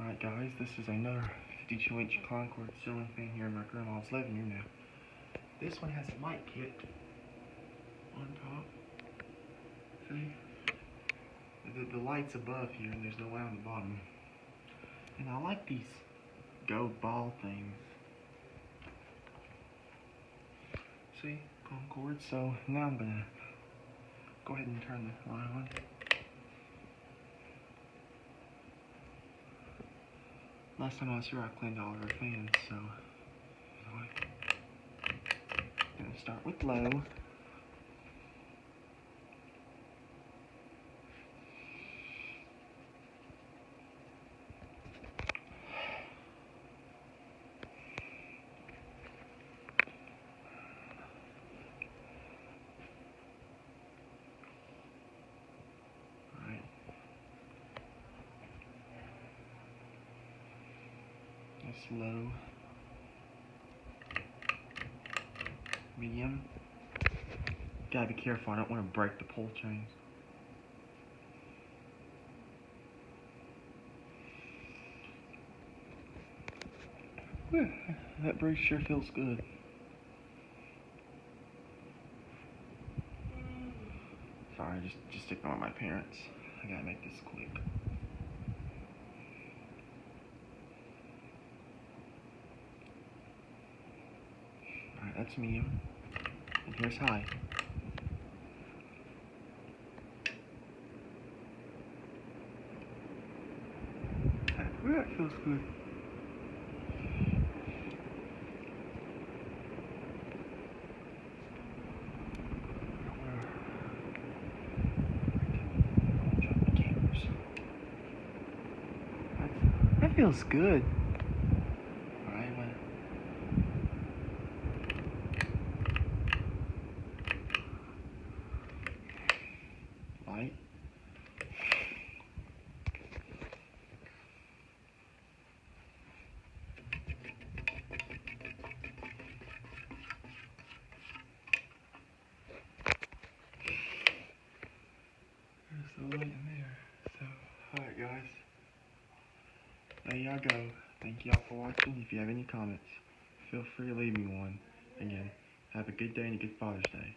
Alright guys, this is another 52-inch Concord ceiling fan here in my grandma's living room now. This one has a mic kit on top. See? The light's above here and there's no light on the bottom. And I like these gold ball things. See? Concord. So now I'm gonna go ahead and turn the light on. Last time I was here, I cleaned all of our fans, so I'm gonna start with low. Alright. That's low. Medium. Gotta be careful, I don't want to break the pull chains. Whew, that breeze sure feels good. Sorry, just ignore my parents. I gotta make this quick. Alright, that's medium. And here's high. Ooh, that feels good. That feels good. Alright, light. There's the light in there. So, alright guys. There y'all go. Thank y'all for watching. If you have any comments, feel free to leave me one. Again, have a good day and a good Father's Day.